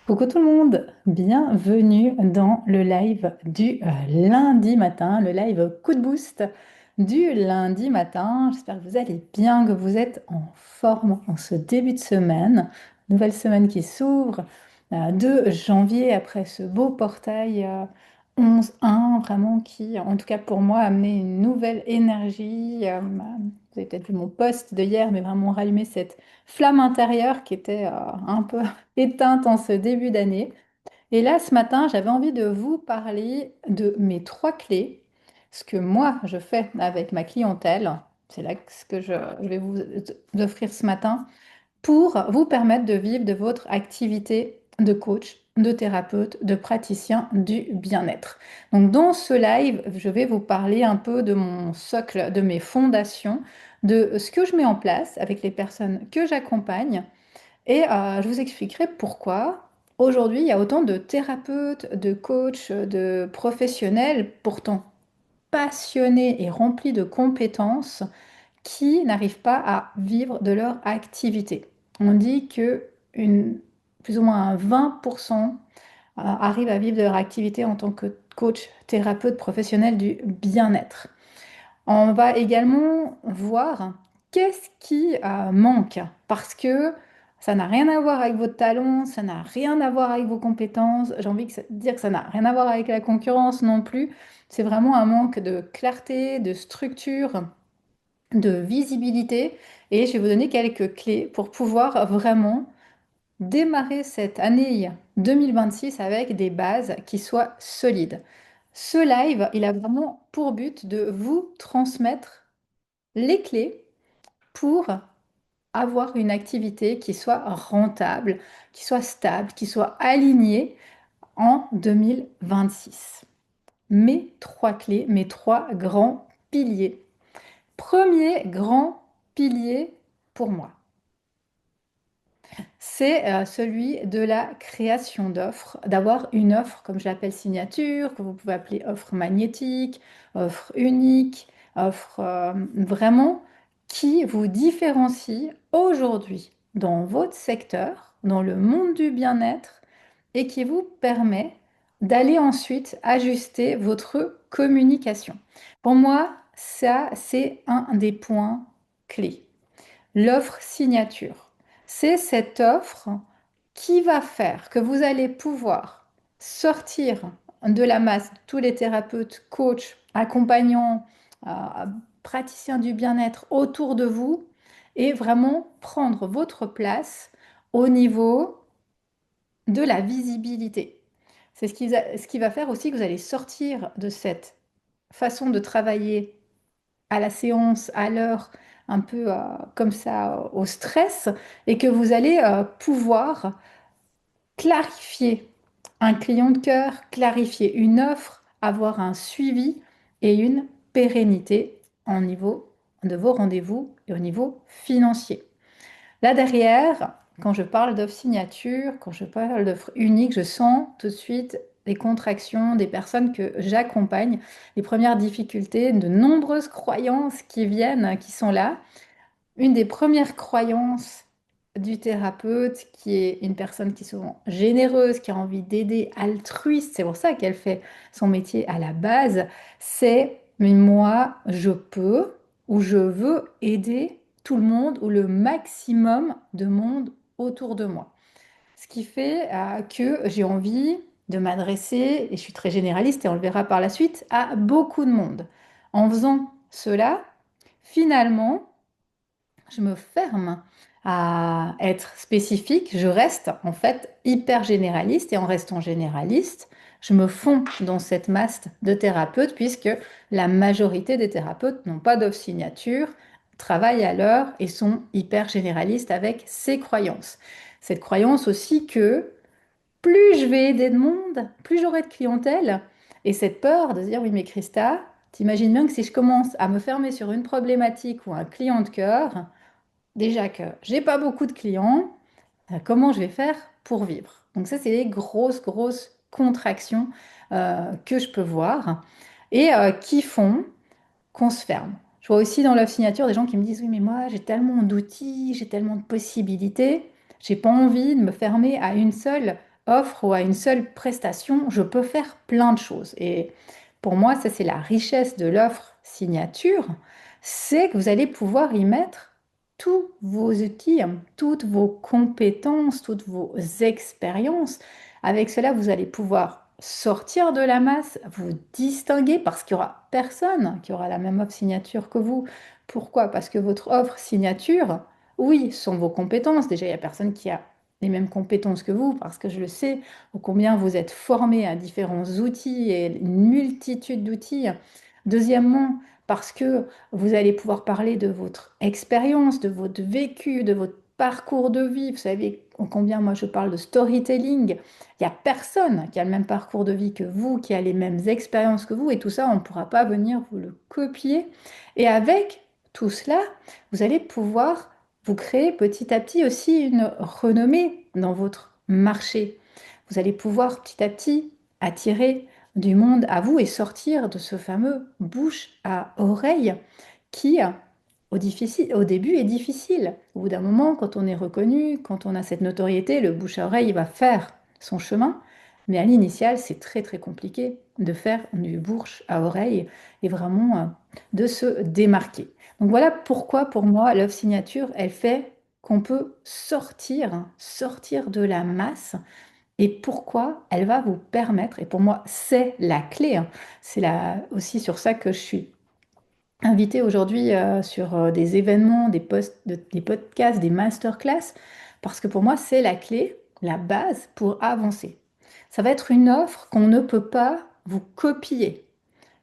Coucou tout le monde, bienvenue dans le live du lundi matin, le live coup de boost du lundi matin. J'espère que vous allez bien, que vous êtes en forme en ce début de semaine, nouvelle semaine qui s'ouvre, 2 janvier après ce beau portail 11-1, vraiment qui, en tout cas pour moi, a amené une nouvelle énergie. Vous avez peut-être vu mon post de hier, mais vraiment rallumer cette flamme intérieure qui était un peu éteinte en ce début d'année. Et là, ce matin, j'avais envie de vous parler de mes 3 clés, ce que moi, je fais avec ma clientèle. C'est là ce que je vais vous offrir ce matin pour vous permettre de vivre de votre activité de coach, de thérapeute, de praticien du bien-être. Donc dans ce live, je vais vous parler un peu de mon socle, de mes fondations, de ce que je mets en place avec les personnes que j'accompagne et je vous expliquerai pourquoi aujourd'hui il y a autant de thérapeutes, de coachs, de professionnels pourtant passionnés et remplis de compétences qui n'arrivent pas à vivre de leur activité. On dit que plus ou moins un 20% arrivent à vivre de leur activité en tant que coach, thérapeute professionnel du bien-être. On va également voir qu'est-ce qui manque parce que ça n'a rien à voir avec votre talent, ça n'a rien à voir avec vos compétences. J'ai envie de dire que ça n'a rien à voir avec la concurrence non plus. C'est vraiment un manque de clarté, de structure, de visibilité. Et je vais vous donner quelques clés pour pouvoir vraiment démarrer cette année 2026 avec des bases qui soient solides. Ce live, il a vraiment pour but de vous transmettre les clés pour avoir une activité qui soit rentable, qui soit stable, qui soit alignée en 2026. Mes 3 clés, mes 3 grands piliers. Premier grand pilier pour moi, c'est celui de la création d'offres, d'avoir une offre, comme je l'appelle signature, que vous pouvez appeler offre magnétique, offre unique, offre vraiment qui vous différencie aujourd'hui dans votre secteur, dans le monde du bien-être, et qui vous permet d'aller ensuite ajuster votre communication. Pour moi, ça, c'est un des points clés. L'offre signature, c'est cette offre qui va faire que vous allez pouvoir sortir de la masse de tous les thérapeutes, coachs, accompagnants, euh, praticiens du bien-être autour de vous et vraiment prendre votre place au niveau de la visibilité. C'est ce qui va faire aussi que vous allez sortir de cette façon de travailler à la séance, à l'heure, un peu comme ça au stress, et que vous allez pouvoir clarifier un client de cœur, clarifier une offre, avoir un suivi et une pérennité au niveau de vos rendez-vous et au niveau financier. Là derrière, quand je parle d'offre signature, quand je parle d'offre unique, je sens tout de suite les contractions des personnes que j'accompagne, les premières difficultés, de nombreuses croyances qui viennent, qui sont là. Une des premières croyances du thérapeute, qui est une personne qui est souvent généreuse, qui a envie d'aider, altruiste, c'est pour ça qu'elle fait son métier à la base, c'est mais moi, je peux ou je veux aider tout le monde ou le maximum de monde autour de moi. Ce qui fait que j'ai envie de m'adresser, et je suis très généraliste et on le verra par la suite, à beaucoup de monde. En faisant cela, finalement, je me ferme à être spécifique, je reste en fait hyper généraliste et en restant généraliste, je me fonds dans cette masse de thérapeutes puisque la majorité des thérapeutes n'ont pas d'offre signature, travaillent à l'heure et sont hyper généralistes avec ces croyances. Cette croyance aussi que plus je vais aider de monde, plus j'aurai de clientèle et cette peur de se dire oui mais Christa, t'imagines bien que si je commence à me fermer sur une problématique ou un client de cœur, déjà que j'ai pas beaucoup de clients, comment je vais faire pour vivre? Donc ça, c'est les grosses, grosses contractions que je peux voir et qui font qu'on se ferme. Je vois aussi dans l'offre signature des gens qui me disent, oui, mais moi, j'ai tellement d'outils, j'ai tellement de possibilités, j'ai pas envie de me fermer à une seule offre ou à une seule prestation, je peux faire plein de choses. Et pour moi, ça c'est la richesse de l'offre signature, c'est que vous allez pouvoir y mettre tous vos outils, toutes vos compétences, toutes vos expériences. Avec cela, vous allez pouvoir sortir de la masse, vous distinguer parce qu'il n'y aura personne qui aura la même offre signature que vous. Pourquoi? Parce que votre offre signature, oui, ce sont vos compétences. Déjà, il n'y a personne qui a les mêmes compétences que vous parce que je le sais, ô combien vous êtes formé à différents outils et une multitude d'outils. Deuxièmement, parce que vous allez pouvoir parler de votre expérience, de votre vécu, de votre parcours de vie. Vous savez combien moi je parle de storytelling. Il n'y a personne qui a le même parcours de vie que vous, qui a les mêmes expériences que vous, et tout ça, on ne pourra pas venir vous le copier. Et avec tout cela, vous allez pouvoir vous créer petit à petit aussi une renommée dans votre marché. Vous allez pouvoir petit à petit attirer du monde à vous et sortir de ce fameux bouche à oreille qui, au début, est difficile. Au bout d'un moment, quand on est reconnu, quand on a cette notoriété, le bouche à oreille va faire son chemin. Mais à l'initial, c'est très très compliqué de faire du bouche à oreille et vraiment de se démarquer. Donc voilà pourquoi pour moi l'œuvre signature, elle fait qu'on peut sortir de la masse et pourquoi elle va vous permettre, et pour moi c'est la clé, hein, aussi sur ça que je suis invitée aujourd'hui sur des événements, des podcasts, des masterclass, parce que pour moi c'est la clé, la base pour avancer. Ça va être une offre qu'on ne peut pas vous copier,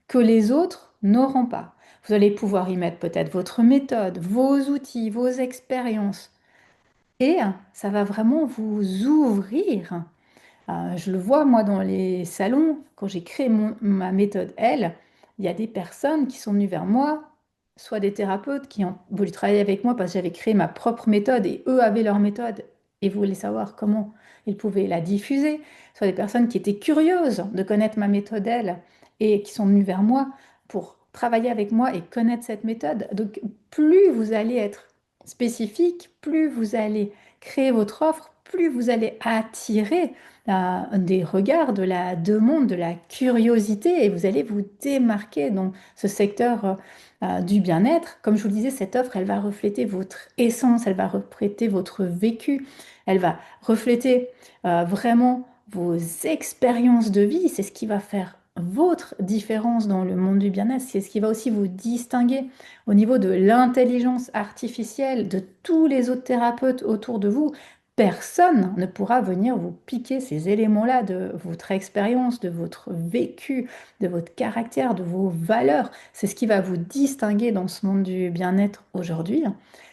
que les autres n'auront pas. Vous allez pouvoir y mettre peut-être votre méthode, vos outils, vos expériences, et ça va vraiment vous ouvrir. Je le vois, moi, dans les salons, quand j'ai créé ma méthode L, il y a des personnes qui sont venues vers moi, soit des thérapeutes qui ont voulu travailler avec moi parce que j'avais créé ma propre méthode et eux avaient leur méthode et voulaient savoir comment ils pouvaient la diffuser, soit des personnes qui étaient curieuses de connaître ma méthode L et qui sont venues vers moi pour travailler avec moi et connaître cette méthode. Donc, plus vous allez être spécifique, plus vous allez créer votre offre, plus vous allez attirer des regards, de la demande, de la curiosité, et vous allez vous démarquer dans ce secteur du bien-être. Comme je vous le disais, cette offre, elle va refléter votre essence, elle va refléter votre vécu, elle va refléter vraiment vos expériences de vie. C'est ce qui va faire votre différence dans le monde du bien-être. C'est ce qui va aussi vous distinguer au niveau de l'intelligence artificielle de tous les autres thérapeutes autour de vous. Personne ne pourra venir vous piquer ces éléments-là de votre expérience, de votre vécu, de votre caractère, de vos valeurs. C'est ce qui va vous distinguer dans ce monde du bien-être aujourd'hui.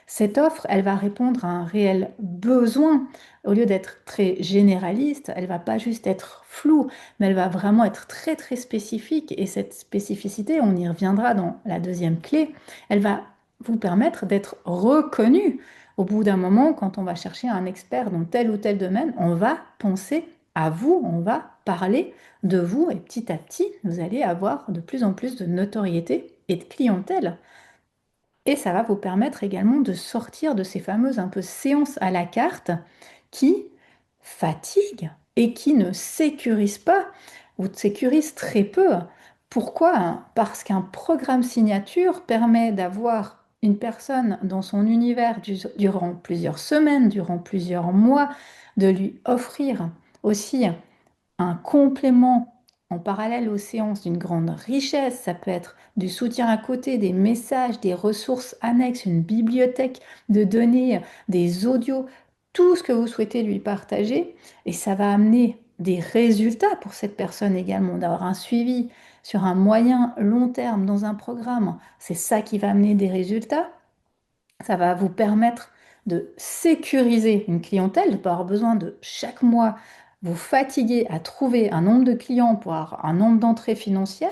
Cette offre, elle va répondre à un réel besoin. Au lieu d'être très généraliste, elle va pas juste être floue, mais elle va vraiment être très très spécifique. Et cette spécificité, on y reviendra dans la deuxième clé, elle va vous permettre d'être reconnu. Au bout d'un moment, quand on va chercher un expert dans tel ou tel domaine, on va penser à vous, on va parler de vous et petit à petit, vous allez avoir de plus en plus de notoriété et de clientèle. Et ça va vous permettre également de sortir de ces fameuses un peu séances à la carte qui fatiguent et qui ne sécurisent pas ou sécurisent très peu. Pourquoi? Parce qu'un programme signature permet d'avoir une personne dans son univers durant plusieurs semaines, durant plusieurs mois, de lui offrir aussi un complément en parallèle aux séances d'une grande richesse. Ça peut être du soutien à côté, des messages, des ressources annexes, une bibliothèque de données, des audios, tout ce que vous souhaitez lui partager. Et ça va amener des résultats pour cette personne également, d'avoir un suivi sur un moyen long terme dans un programme. C'est ça qui va amener des résultats. Ça va vous permettre de sécuriser une clientèle, de ne pas avoir besoin de chaque mois vous fatiguer à trouver un nombre de clients pour avoir un nombre d'entrées financières,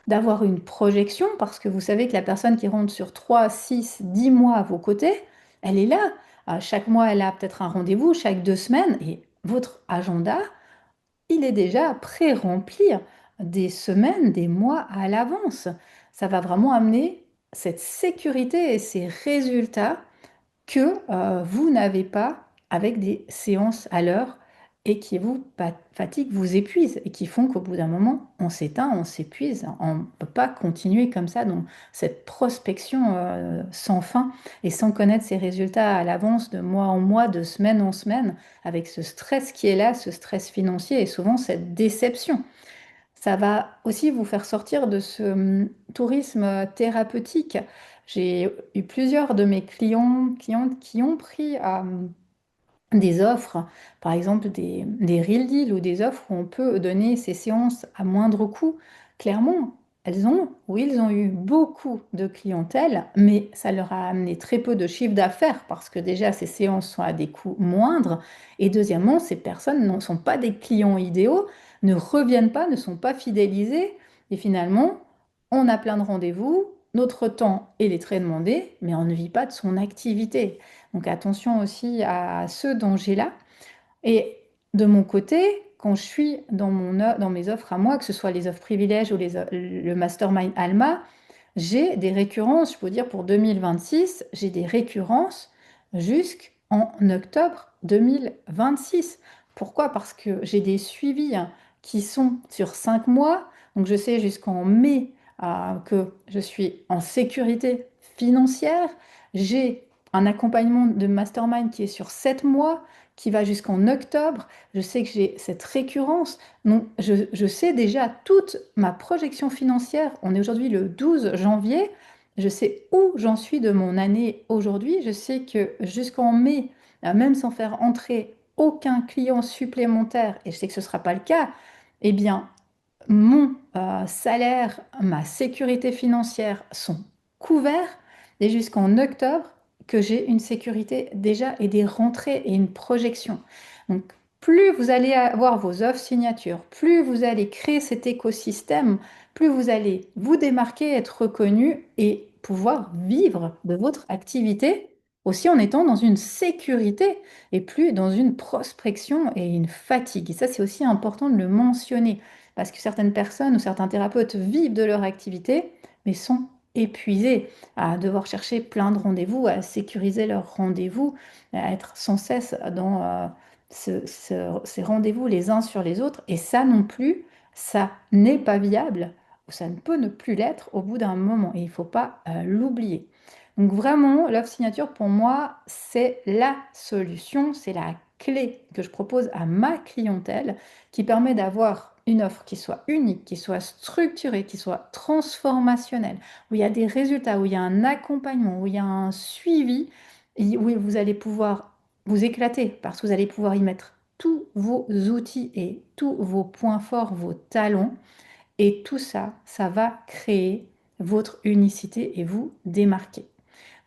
d'avoir une projection, parce que vous savez que la personne qui rentre sur 3, 6, 10 mois à vos côtés, elle est là. Chaque mois, elle a peut-être un rendez-vous, chaque 2 semaines, et votre agenda, il est déjà pré-rempli des semaines, des mois à l'avance. Ça va vraiment amener cette sécurité et ces résultats que vous n'avez pas avec des séances à l'heure et qui vous fatiguent, vous épuisent et qui font qu'au bout d'un moment, on s'éteint, on s'épuise. On ne peut pas continuer comme ça dans cette prospection sans fin et sans connaître ses résultats à l'avance de mois en mois, de semaine en semaine, avec ce stress qui est là, ce stress financier et souvent cette déception. Ça va aussi vous faire sortir de ce tourisme thérapeutique. J'ai eu plusieurs de mes clientes qui ont pris des offres, par exemple des real deals ou des offres où on peut donner ces séances à moindre coût. Clairement, elles ont, oui, ils ont eu beaucoup de clientèle, mais ça leur a amené très peu de chiffre d'affaires parce que déjà ces séances sont à des coûts moindres. Et deuxièmement, ces personnes ne sont pas des clients idéaux, ne reviennent pas, ne sont pas fidélisées. Et finalement, on a plein de rendez-vous, notre temps, il est très demandé, mais on ne vit pas de son activité. Donc attention aussi à ce danger-là. Et de mon côté, quand je suis dans mes offres à moi, que ce soit les offres privilèges ou le mastermind Alma, j'ai des récurrences, je peux dire pour 2026, j'ai des récurrences jusqu'en octobre 2026. Pourquoi? Parce que j'ai des suivis qui sont sur 5 mois. Donc je sais jusqu'en mai que je suis en sécurité financière. J'ai un accompagnement de mastermind qui est sur 7 mois, qui va jusqu'en octobre. Je sais que j'ai cette récurrence. Donc, je sais déjà toute ma projection financière. On est aujourd'hui le 12 janvier. Je sais où j'en suis de mon année aujourd'hui. Je sais que jusqu'en mai, même sans faire entrer aucun client supplémentaire, et je sais que ce ne sera pas le cas, eh bien, mon salaire, ma sécurité financière sont couverts et jusqu'en octobre que j'ai une sécurité déjà et des rentrées et une projection. Donc, plus vous allez avoir vos offres signatures, plus vous allez créer cet écosystème, plus vous allez vous démarquer, être reconnu et pouvoir vivre de votre activité aussi en étant dans une sécurité et plus dans une prospection et une fatigue. Et ça, c'est aussi important de le mentionner. Parce que certaines personnes ou certains thérapeutes vivent de leur activité, mais sont épuisés à devoir chercher plein de rendez-vous, à sécuriser leurs rendez-vous, à être sans cesse dans ces rendez-vous les uns sur les autres. Et ça non plus, ça n'est pas viable, ou ça ne peut ne plus l'être au bout d'un moment. Et il ne faut pas l'oublier. Donc vraiment, l'offre signature, pour moi, c'est la solution, c'est la clé que je propose à ma clientèle qui permet d'avoir une offre qui soit unique, qui soit structurée, qui soit transformationnelle, où il y a des résultats, où il y a un accompagnement, où il y a un suivi, et où vous allez pouvoir vous éclater parce que vous allez pouvoir y mettre tous vos outils et tous vos points forts, vos talents. Et tout ça, ça va créer votre unicité et vous démarquer.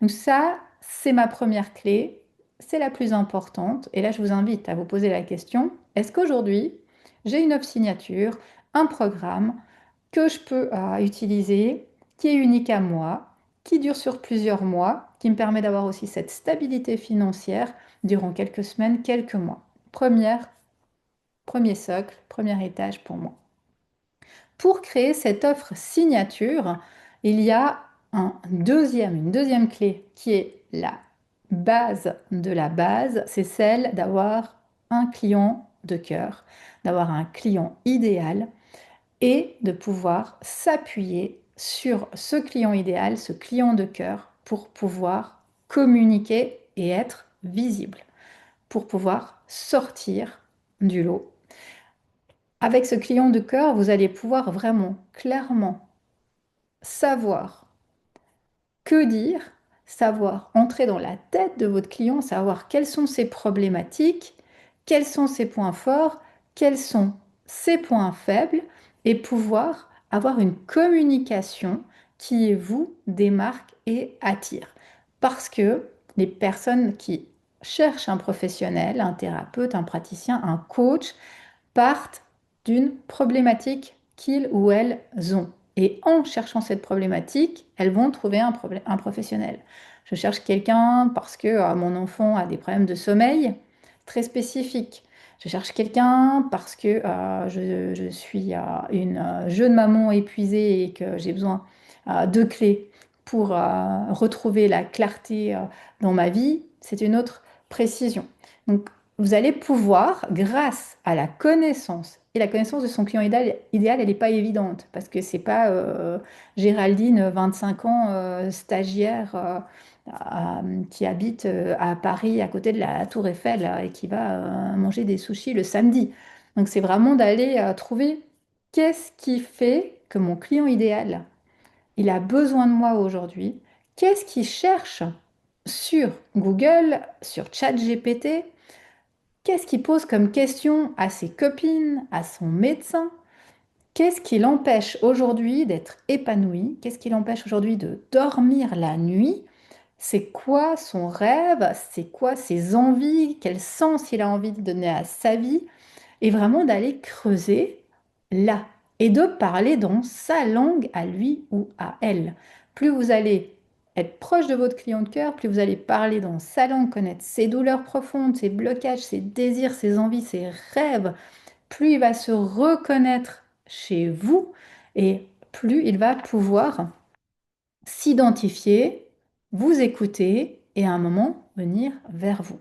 Donc ça, c'est ma première clé, c'est la plus importante. Et là, je vous invite à vous poser la question, est-ce qu'aujourd'hui, j'ai une offre signature, un programme que je peux utiliser, qui est unique à moi, qui dure sur plusieurs mois, qui me permet d'avoir aussi cette stabilité financière durant quelques semaines, quelques mois. Premier socle, premier étage pour moi. Pour créer cette offre signature, il y a une deuxième clé qui est la base de la base, c'est celle d'avoir un client de cœur, d'avoir un client idéal et de pouvoir s'appuyer sur ce client idéal, ce client de cœur, pour pouvoir communiquer et être visible, pour pouvoir sortir du lot. Avec ce client de cœur, vous allez pouvoir vraiment clairement savoir que dire, savoir entrer dans la tête de votre client, savoir quelles sont ses problématiques, quels sont ses points forts, quels sont ses points faibles et pouvoir avoir une communication qui vous démarque et attire. Parce que les personnes qui cherchent un professionnel, un thérapeute, un praticien, un coach, partent d'une problématique qu'ils ou elles ont. Et en cherchant cette problématique, elles vont trouver un professionnel. Je cherche quelqu'un parce que mon enfant a des problèmes de sommeil très spécifiques. Je cherche quelqu'un parce que je suis une jeune maman épuisée et que j'ai besoin de clés pour retrouver la clarté dans ma vie. C'est une autre précision. Donc, vous allez pouvoir, grâce à la connaissance, et la connaissance de son client idéal, elle n'est pas évidente, parce que c'est pas Géraldine, 25 ans, stagiaire, qui habite à Paris, à côté de la Tour Eiffel, et qui va manger des sushis le samedi. Donc c'est vraiment d'aller trouver qu'est-ce qui fait que mon client idéal, il a besoin de moi aujourd'hui, qu'est-ce qu'il cherche sur Google, sur ChatGPT. Qu'est-ce qu'il pose comme question à ses copines, à son médecin? Qu'est-ce qui l'empêche aujourd'hui d'être épanoui? Qu'est-ce qui l'empêche aujourd'hui de dormir la nuit? C'est quoi son rêve? C'est quoi ses envies? Quel sens il a envie de donner à sa vie? Et vraiment d'aller creuser là et de parler dans sa langue à lui ou à elle. Plus vous allez être proche de votre client de cœur, plus vous allez parler dans sa langue, connaître ses douleurs profondes, ses blocages, ses désirs, ses envies, ses rêves, plus il va se reconnaître chez vous et plus il va pouvoir s'identifier, vous écouter et à un moment venir vers vous.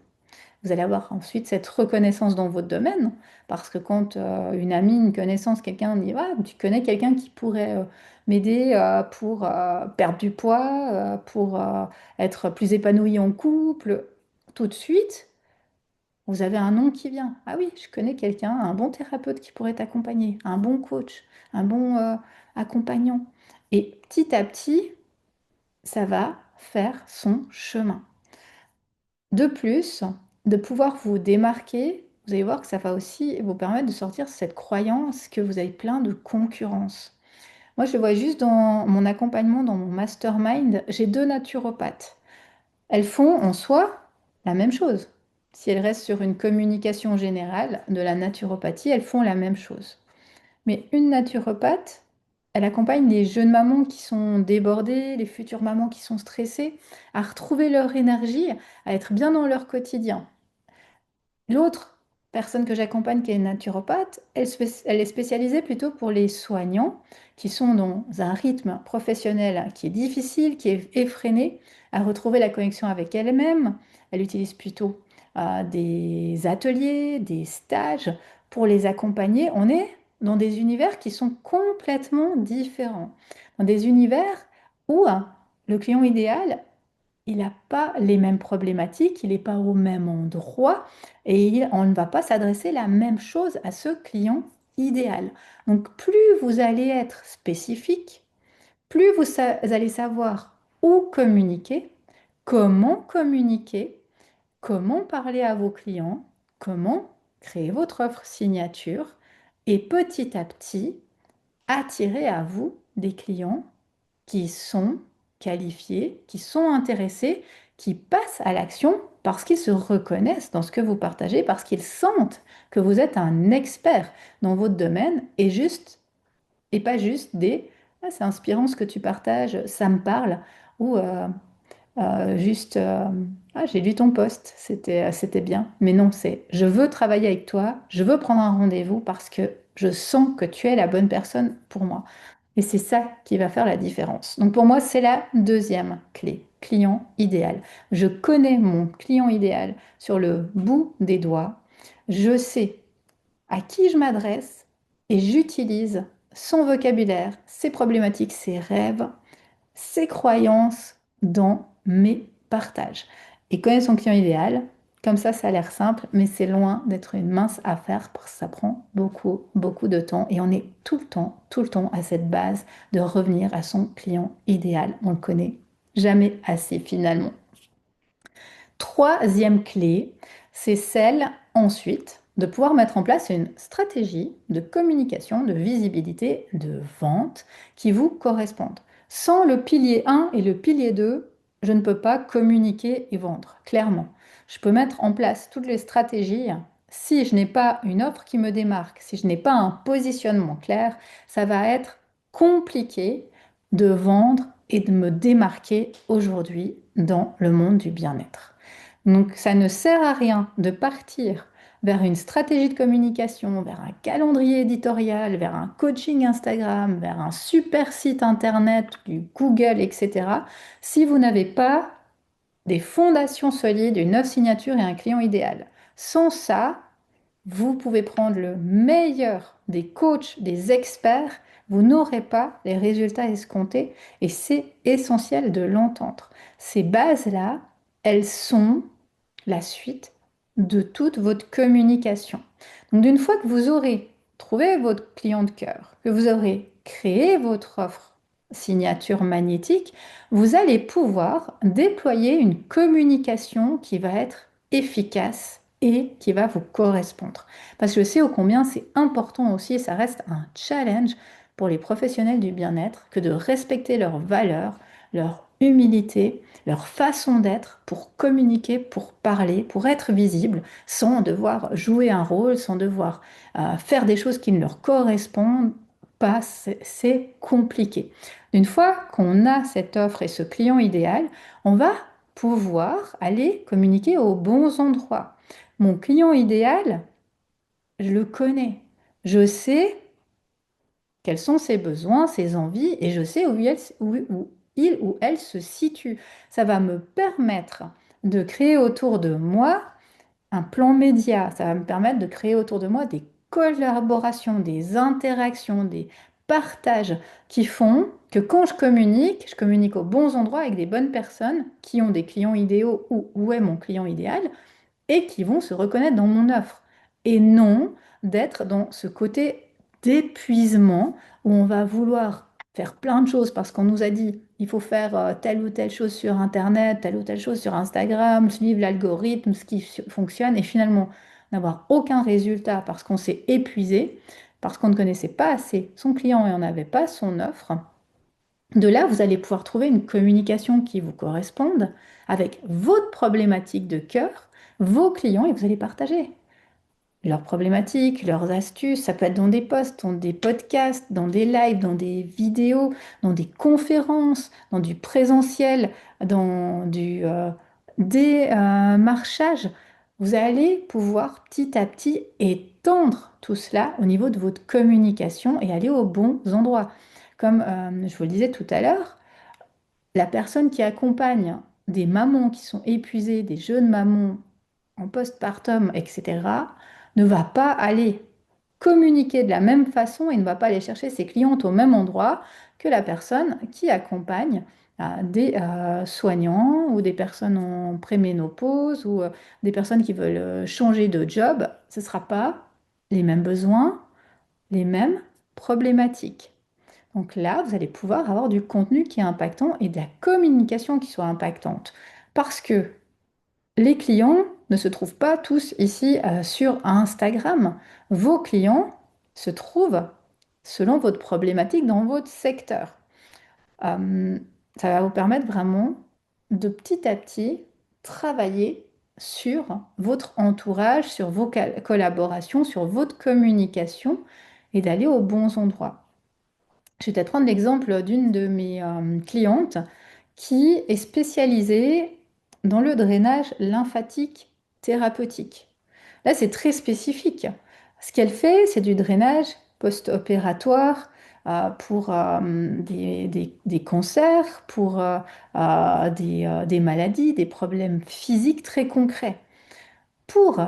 Vous allez avoir ensuite cette reconnaissance dans votre domaine, parce que quand une amie, une connaissance, quelqu'un dit, ah, tu connais quelqu'un qui pourrait m'aider pour perdre du poids, pour être plus épanoui en couple, tout de suite, vous avez un nom qui vient. Ah oui, je connais quelqu'un, un bon thérapeute qui pourrait t'accompagner, un bon coach, un bon accompagnant. Et petit à petit, ça va faire son chemin. De plus, de pouvoir vous démarquer, vous allez voir que ça va aussi vous permettre de sortir de cette croyance que vous avez plein de concurrence. Moi, je le vois juste dans mon accompagnement, dans mon mastermind, j'ai deux naturopathes. Elles font en soi la même chose. Si elles restent sur une communication générale de la naturopathie, elles font la même chose. Mais une naturopathe, elle accompagne les jeunes mamans qui sont débordées, les futures mamans qui sont stressées, à retrouver leur énergie, à être bien dans leur quotidien. L'autre personne que j'accompagne, qui est naturopathe, elle est spécialisée plutôt pour les soignants qui sont dans un rythme professionnel qui est difficile, qui est effréné, à retrouver la connexion avec elle-même. Elle utilise plutôt des ateliers, des stages pour les accompagner. On est dans des univers qui sont complètement différents, dans des univers où le client idéal, il n'a pas les mêmes problématiques, il n'est pas au même endroit et on ne va pas s'adresser la même chose à ce client idéal. Donc plus vous allez être spécifique, plus vous allez savoir où communiquer, comment parler à vos clients, comment créer votre offre signature et petit à petit attirer à vous des clients qui sont qualifiés, qui sont intéressés, qui passent à l'action parce qu'ils se reconnaissent dans ce que vous partagez, parce qu'ils sentent que vous êtes un expert dans votre domaine et pas juste des ah, c'est inspirant ce que tu partages, ça me parle ou juste ah, j'ai lu ton post, c'était bien. Mais non, c'est je veux travailler avec toi, je veux prendre un rendez-vous parce que je sens que tu es la bonne personne pour moi. Et c'est ça qui va faire la différence. Donc pour moi, c'est la deuxième clé, client idéal. Je connais mon client idéal sur le bout des doigts. Je sais à qui je m'adresse et j'utilise son vocabulaire, ses problématiques, ses rêves, ses croyances dans mes partages. Et connaître son client idéal, comme ça a l'air simple, mais c'est loin d'être une mince affaire parce que ça prend beaucoup, beaucoup de temps. Et on est tout le temps à cette base de revenir à son client idéal. On le connaît jamais assez finalement. Troisième clé, c'est celle ensuite de pouvoir mettre en place une stratégie de communication, de visibilité, de vente qui vous correspondent. Sans le pilier 1 et le pilier 2, je ne peux pas communiquer et vendre, clairement. Je peux mettre en place toutes les stratégies. Si je n'ai pas une offre qui me démarque, si je n'ai pas un positionnement clair, ça va être compliqué de vendre et de me démarquer aujourd'hui dans le monde du bien-être. Donc, ça ne sert à rien de partir vers une stratégie de communication, vers un calendrier éditorial, vers un coaching Instagram, vers un super site internet, du Google, etc., si vous n'avez pas des fondations solides, une offre signature et un client idéal. Sans ça, vous pouvez prendre le meilleur des coachs, des experts, vous n'aurez pas les résultats escomptés et c'est essentiel de l'entendre. Ces bases-là, elles sont la suite de toute votre communication. Donc, d'une fois que vous aurez trouvé votre client de cœur, que vous aurez créé votre offre signature magnétique, vous allez pouvoir déployer une communication qui va être efficace et qui va vous correspondre. Parce que je sais ô combien c'est important aussi, et ça reste un challenge pour les professionnels du bien-être, que de respecter leurs valeurs, leur humilité, leur façon d'être pour communiquer, pour parler, pour être visible, sans devoir jouer un rôle, sans devoir faire des choses qui ne leur correspondent pas. C'est compliqué. Une fois qu'on a cette offre et ce client idéal, on va pouvoir aller communiquer aux bons endroits. Mon client idéal, je le connais. Je sais quels sont ses besoins, ses envies, et je sais où il ou elle se situe. Ça va me permettre de créer autour de moi un plan média. Ça va me permettre de créer autour de moi des collaborations, des interactions, des partages qui font que quand je communique aux bons endroits avec des bonnes personnes qui ont des clients idéaux ou où est mon client idéal et qui vont se reconnaître dans mon offre. Et non d'être dans ce côté d'épuisement où on va vouloir faire plein de choses parce qu'on nous a dit il faut faire telle ou telle chose sur Internet, telle ou telle chose sur Instagram, suivre l'algorithme, ce qui fonctionne, et finalement n'avoir aucun résultat parce qu'on s'est épuisé, parce qu'on ne connaissait pas assez son client et on n'avait pas son offre. De là, vous allez pouvoir trouver une communication qui vous corresponde avec votre problématique de cœur, vos clients, et vous allez partager leurs problématiques, leurs astuces. Ça peut être dans des posts, dans des podcasts, dans des lives, dans des vidéos, dans des conférences, dans du présentiel, dans du démarchage. Vous allez pouvoir petit à petit étendre tout cela au niveau de votre communication et aller aux bons endroits. Comme je vous le disais tout à l'heure, la personne qui accompagne des mamans qui sont épuisées, des jeunes mamans en postpartum, etc., ne va pas aller communiquer de la même façon et ne va pas aller chercher ses clientes au même endroit que la personne qui accompagne des soignants ou des personnes en préménopause ou des personnes qui veulent changer de job. Ce ne sera pas les mêmes besoins, les mêmes problématiques. Donc là, vous allez pouvoir avoir du contenu qui est impactant et de la communication qui soit impactante. Parce que les clients ne se trouvent pas tous ici sur Instagram. Vos clients se trouvent selon votre problématique dans votre secteur. Euh, Ça va vous permettre vraiment de petit à petit travailler sur votre entourage, sur vos collaborations, sur votre communication et d'aller aux bons endroits. Je vais peut-être prendre l'exemple d'une de mes clientes qui est spécialisée dans le drainage lymphatique thérapeutique. Là, c'est très spécifique. Ce qu'elle fait, c'est du drainage post-opératoire pour des cancers, pour des maladies, des problèmes physiques très concrets. Pour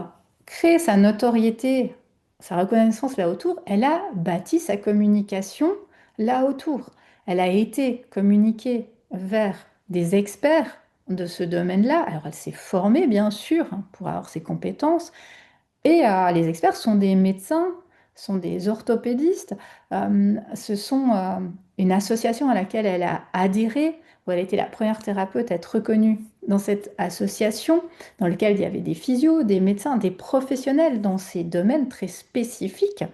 créer sa notoriété, sa reconnaissance là autour, elle a bâti sa communication là autour. Elle a été communiquée vers des experts de ce domaine-là. Alors elle s'est formée bien sûr hein, pour avoir ses compétences, et les experts sont des médecins, sont des orthopédistes. Ce sont une association à laquelle elle a adhéré, où elle était la première thérapeute à être reconnue dans cette association, dans laquelle il y avait des physios, des médecins, des professionnels dans ces domaines très spécifiques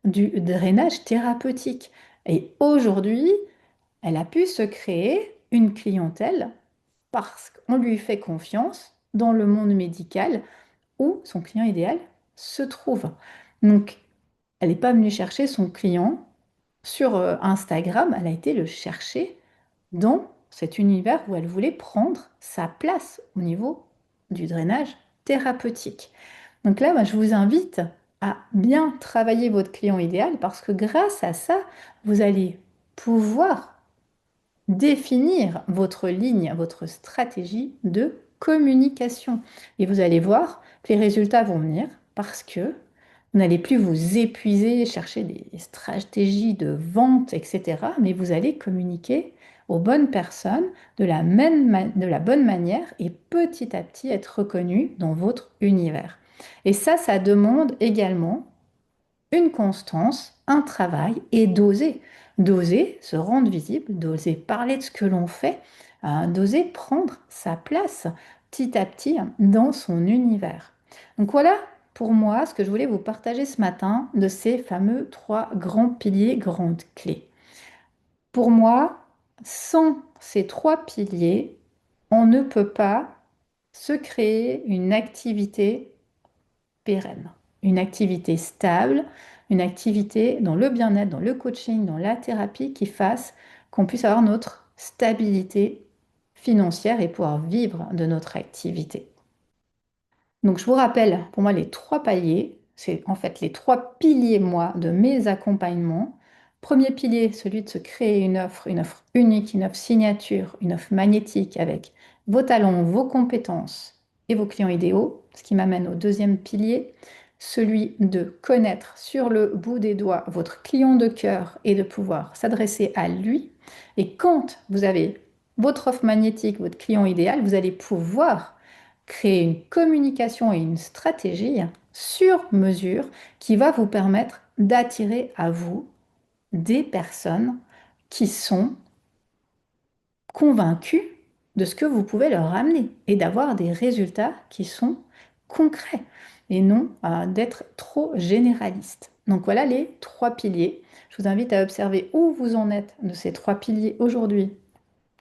du drainage thérapeutique. Et aujourd'hui, elle a pu se créer une clientèle parce qu'on lui fait confiance dans le monde médical où son client idéal se trouve. Donc, elle n'est pas venue chercher son client sur Instagram, elle a été le chercher dans cet univers où elle voulait prendre sa place au niveau du drainage thérapeutique. Donc là, je vous invite à bien travailler votre client idéal parce que grâce à ça, vous allez pouvoir définir votre ligne, votre stratégie de communication. Et vous allez voir que les résultats vont venir parce que vous n'allez plus vous épuiser, chercher des stratégies de vente, etc. Mais vous allez communiquer aux bonnes personnes de la bonne manière et petit à petit être reconnu dans votre univers. Et ça demande également une constance, un travail et d'oser. D'oser se rendre visible, d'oser parler de ce que l'on fait, d'oser prendre sa place petit à petit dans son univers. Donc voilà pour moi ce que je voulais vous partager ce matin de ces fameux trois grands piliers, grandes clés. Pour moi, sans ces trois piliers, on ne peut pas se créer une activité pérenne, une activité stable, une activité dans le bien-être, dans le coaching, dans la thérapie qui fasse qu'on puisse avoir notre stabilité financière et pouvoir vivre de notre activité. Donc, je vous rappelle, pour moi, les trois paliers, c'est en fait les trois piliers, moi, de mes accompagnements. Premier pilier, celui de se créer une offre unique, une offre signature, une offre magnétique avec vos talents, vos compétences et vos clients idéaux. Ce qui m'amène au deuxième pilier, celui de connaître sur le bout des doigts votre client de cœur et de pouvoir s'adresser à lui. Et quand vous avez votre offre magnétique, votre client idéal, vous allez pouvoir créer une communication et une stratégie sur mesure qui va vous permettre d'attirer à vous des personnes qui sont convaincues de ce que vous pouvez leur amener et d'avoir des résultats qui sont concrets et non d'être trop généraliste. Donc voilà les trois piliers. Je vous invite à observer où vous en êtes de ces trois piliers aujourd'hui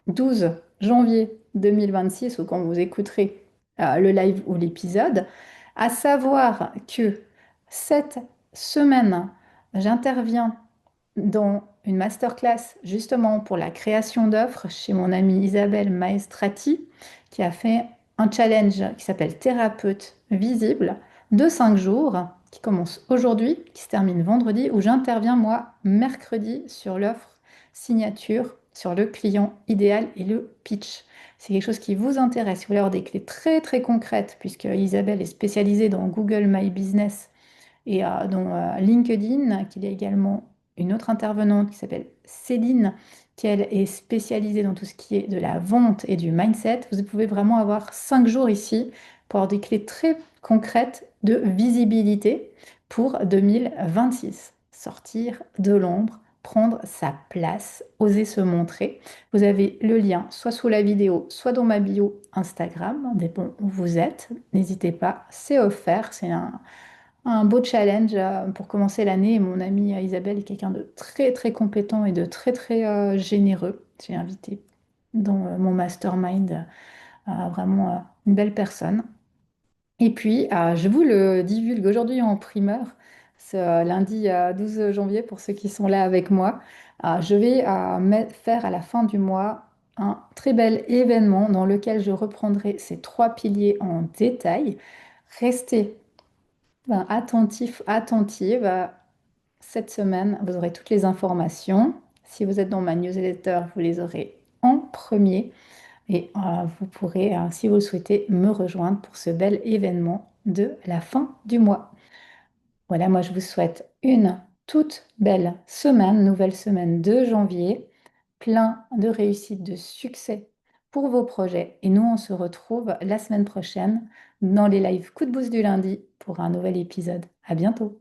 12 janvier 2026 ou quand vous écouterez le live ou l'épisode, à savoir que cette semaine, j'interviens dans une masterclass justement pour la création d'offres chez mon amie Isabelle Maestrati qui a fait un challenge qui s'appelle Thérapeute visible de 5 jours qui commence aujourd'hui, qui se termine vendredi, où j'interviens moi mercredi sur l'offre signature, sur le client idéal et le pitch. C'est quelque chose qui vous intéresse, si vous voulez avoir des clés très très concrètes, puisque Isabelle est spécialisée dans Google My Business et dans LinkedIn, qu'il y a également une autre intervenante qui s'appelle Céline, qui elle est spécialisée dans tout ce qui est de la vente et du mindset. Vous pouvez vraiment avoir 5 jours ici pour avoir des clés très concrètes de visibilité pour 2026. Sortir de l'ombre, prendre sa place, oser se montrer. Vous avez le lien soit sous la vidéo, soit dans ma bio Instagram, dépend où vous êtes. N'hésitez pas, c'est offert, c'est un beau challenge pour commencer l'année. Et mon amie Isabelle est quelqu'un de très très compétent et de très très généreux. J'ai invité dans mon mastermind vraiment une belle personne. Et puis, je vous le divulgue aujourd'hui en primeur, ce lundi 12 janvier, pour ceux qui sont là avec moi. Je vais faire à la fin du mois un très bel événement dans lequel je reprendrai ces trois piliers en détail. Restez attentif, attentive. Cette semaine, vous aurez toutes les informations. Si vous êtes dans ma newsletter, vous les aurez en premier. Et vous pourrez, si vous le souhaitez, me rejoindre pour ce bel événement de la fin du mois. Voilà, moi je vous souhaite une toute belle semaine, nouvelle semaine de janvier, plein de réussite, de succès pour vos projets. Et nous, on se retrouve la semaine prochaine dans les lives Coup de boost du lundi pour un nouvel épisode. À bientôt.